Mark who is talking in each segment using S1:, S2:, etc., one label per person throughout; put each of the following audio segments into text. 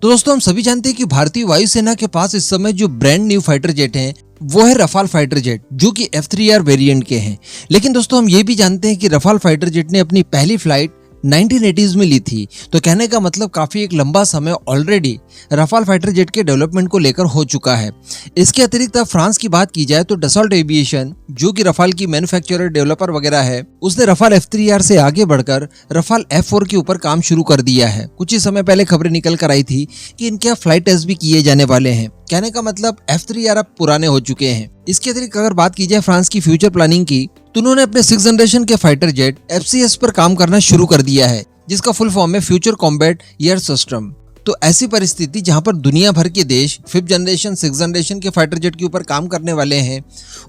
S1: तो दोस्तों हम सभी जानते हैं कि भारतीय वायुसेना के पास इस समय जो ब्रांड न्यू फाइटर जेट हैं वो है रफाल फाइटर जेट, जो कि F3R वेरिएंट के हैं। लेकिन दोस्तों हम ये भी जानते हैं कि रफाल फाइटर जेट ने अपनी पहली फ्लाइट 1980s में ली थी। तो कहने का मतलब काफी एक लंबा समय ऑलरेडी रफाल फाइटर जेट के डेवलपमेंट को लेकर हो चुका है। इसके अतिरिक्त अब फ्रांस की बात की जाए तो डसॉल्ट एविएशन, जो कि रफाल की मैन्युफैक्चरर डेवलपर वगैरह है, उसने रफाल F3R से आगे बढ़कर रफाल F4 के ऊपर काम शुरू कर दिया है। कुछ ही समय पहले खबरें निकल कर आई थी कि इनके फ्लाइट टेस्ट भी किए जाने वाले हैं। कहने का मतलब F3R अब पुराने हो चुके हैं। इसके अतिरिक्त अगर बात की जाए फ्रांस की फ्यूचर प्लानिंग की, तो उन्होंने अपने 6th जनरेशन के फाइटर जेट FCS पर काम करना शुरू कर दिया है, जिसका फुल फॉर्म है फ्यूचर कॉम्बैट एयर सिस्टम। तो ऐसी परिस्थिति जहां पर दुनिया भर के देश 5th जनरेशन 6th जनरेशन के फाइटर जेट के ऊपर काम करने वाले हैं,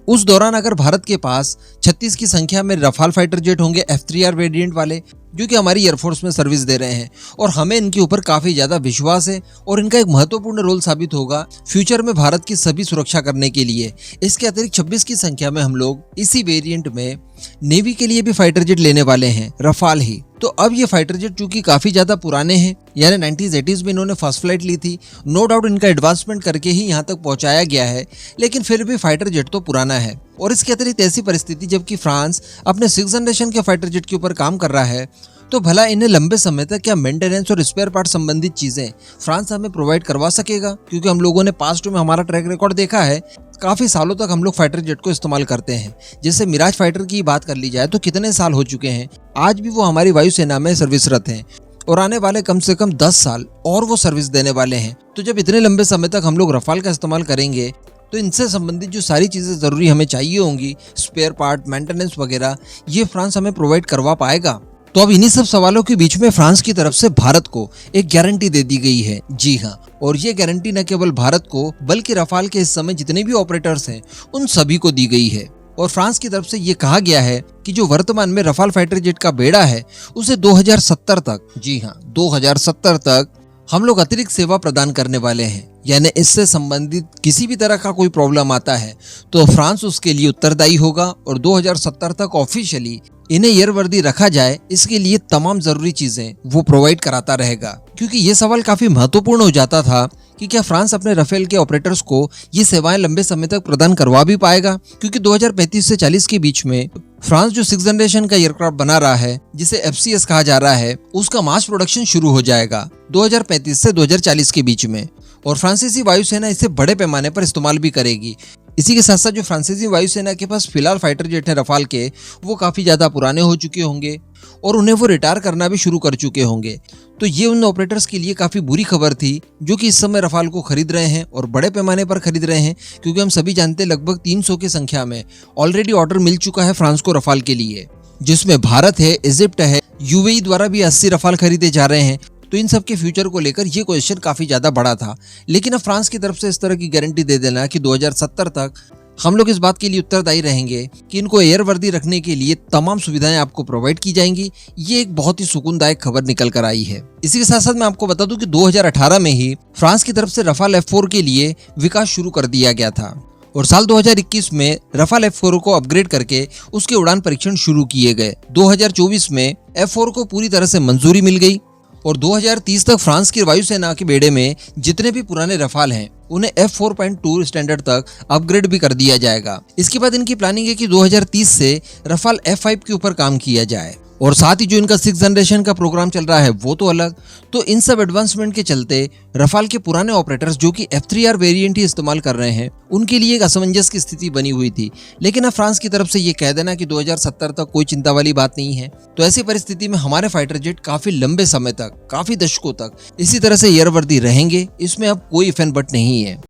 S1: उस दौरान अगर भारत के पास 36 की संख्या में रफाल फाइटर जेट होंगे F3R वेरिएंट वाले, जो कि हमारी एयरफोर्स में सर्विस दे रहे हैं, और हमें इनके ऊपर काफी ज्यादा विश्वास है और इनका एक महत्वपूर्ण रोल साबित होगा फ्यूचर में भारत की सभी सुरक्षा करने के लिए। इसके अतिरिक्त 26 की संख्या में हम लोग इसी वेरिएंट में नेवी के लिए भी फाइटर जेट लेने वाले हैं, रफाल ही। तो अब ये फाइटर जेट चूंकि काफी ज्यादा पुराने हैं, यानी 90s-80s में इन्होंने फर्स्ट फ्लाइट ली थी, नो डाउट इनका एडवांसमेंट करके ही यहाँ तक पहुंचाया गया है, लेकिन फिर भी फाइटर जेट तो पुराना है। और इसके अतिरिक्त ऐसी परिस्थिति जबकि फ्रांस अपने 6th जनरेशन के फाइटर जेट के ऊपर काम कर रहा है, तो भला इन्हें लंबे समय तक क्या मेंटेनेंस और स्पेयर पार्ट संबंधित चीजें फ्रांस हमें प्रोवाइड करवा सकेगा? क्योंकि हम लोगों ने पास्ट में हमारा ट्रैक रिकॉर्ड देखा है, काफी सालों तक हम लोग फाइटर जेट को इस्तेमाल करते हैं। जैसे मिराज फाइटर की बात कर ली जाए तो कितने साल हो चुके हैं, आज भी वो हमारी वायुसेना में सर्विसरत हैं और आने वाले कम से कम 10 साल और वो सर्विस देने वाले हैं। तो जब इतने लंबे समय तक हम लोग रफाल का इस्तेमाल करेंगे, तो इनसे संबंधित जो सारी चीजें जरूरी हमें चाहिए होंगी, स्पेयर पार्ट, मेंटेनेंस वगैरह, ये फ्रांस हमें प्रोवाइड करवा पाएगा? तो अब इन्हीं सब सवालों के बीच में फ्रांस की तरफ से भारत को एक गारंटी दे दी गई है। जी हाँ, और ये गारंटी न केवल भारत को बल्कि रफाल के इस समय जितने भी ऑपरेटर्स हैं उन सभी को दी गई है। और फ्रांस की तरफ से ये कहा गया है कि जो वर्तमान में रफाल फाइटर जेट का बेड़ा है, उसे 2070 तक, जी हाँ 2070 तक हम लोग अतिरिक्त सेवा प्रदान करने वाले हैं। यानी इससे संबंधित किसी भी तरह का कोई प्रॉब्लम आता है तो फ्रांस उसके लिए उत्तरदायी होगा और 2070 तक ऑफिशियली इन्हें एयरवर्दी रखा जाए, इसके लिए तमाम जरूरी चीजें वो प्रोवाइड कराता रहेगा। क्योंकि ये सवाल काफी महत्वपूर्ण हो जाता था कि क्या फ्रांस अपने राफेल के ऑपरेटर्स को ये सेवाएं लंबे समय तक प्रदान करवा भी पाएगा? क्योंकि 2035 से 40 के बीच में फ्रांस जो 6th जनरेशन का एयरक्राफ्ट बना रहा है, जिसे FCS कहा जा रहा है, उसका मास प्रोडक्शन शुरू हो जाएगा 2035 से 2040 के बीच में, और फ्रांसीसी वायुसेना इसे बड़े पैमाने पर इस्तेमाल भी करेगी। इसी के साथ साथ जो फ्रांसीसी वायुसेना के पास फिलहाल फाइटर जेट है रफाल के, वो काफी ज्यादा पुराने हो चुके होंगे और उन्हें वो रिटायर करना भी शुरू कर चुके होंगे। तो ये उन ऑपरेटर्स के लिए काफी बुरी खबर थी जो कि इस समय रफाल को खरीद रहे हैं और बड़े पैमाने पर खरीद रहे हैं। क्योंकि हम सभी जानते हैं लगभग 300 की संख्या में ऑलरेडी ऑर्डर मिल चुका है फ्रांस को रफाल के लिए, जिसमें भारत है, इजिप्ट है, UAE द्वारा भी 80 रफाल खरीदे जा रहे हैं। तो इन सब के फ्यूचर को लेकर ये क्वेश्चन काफी ज्यादा बड़ा था। लेकिन अब फ्रांस की तरफ से इस तरह की गारंटी दे देना कि 2070 तक हम लोग इस बात के लिए उत्तरदायी रहेंगे कि इनको एयरवर्दी रखने के लिए तमाम सुविधाएं आपको प्रोवाइड की जाएंगी, ये एक बहुत ही सुकूनदायक खबर निकल कर आई है। इसी के साथ साथ मैं आपको बता दूं कि 2018 में ही फ्रांस की तरफ से रफाल F4 के लिए विकास शुरू कर दिया गया था और साल 2021 में रफाल F4 को अपग्रेड करके उसके उड़ान परीक्षण शुरू किए गए। 2024 में F4 को पूरी तरह से मंजूरी मिल गई और 2030 तक फ्रांस की वायुसेना के बेड़े में जितने भी पुराने रफाल हैं उन्हें F4.2 स्टैंडर्ड तक अपग्रेड भी कर दिया जाएगा। इसके बाद इनकी प्लानिंग है कि 2030 से रफाल F5 के ऊपर काम किया जाए और साथ ही जो इनका 6th जनरेशन का प्रोग्राम चल रहा है वो तो अलग। तो इन सब एडवांसमेंट के चलते रफाल के पुराने ऑपरेटर्स जो कि F3R वेरिएंट ही इस्तेमाल कर रहे हैं, उनके लिए एक असमंजस की स्थिति बनी हुई थी। लेकिन अब फ्रांस की तरफ से ये कह देना कि 2070 तक कोई चिंता वाली बात नहीं है, तो ऐसी परिस्थिति में हमारे फाइटर जेट काफी लंबे समय तक, काफी दशकों तक इसी तरह से एयरवर्दी रहेंगे, इसमें अब कोई इफ एंड बट नहीं है।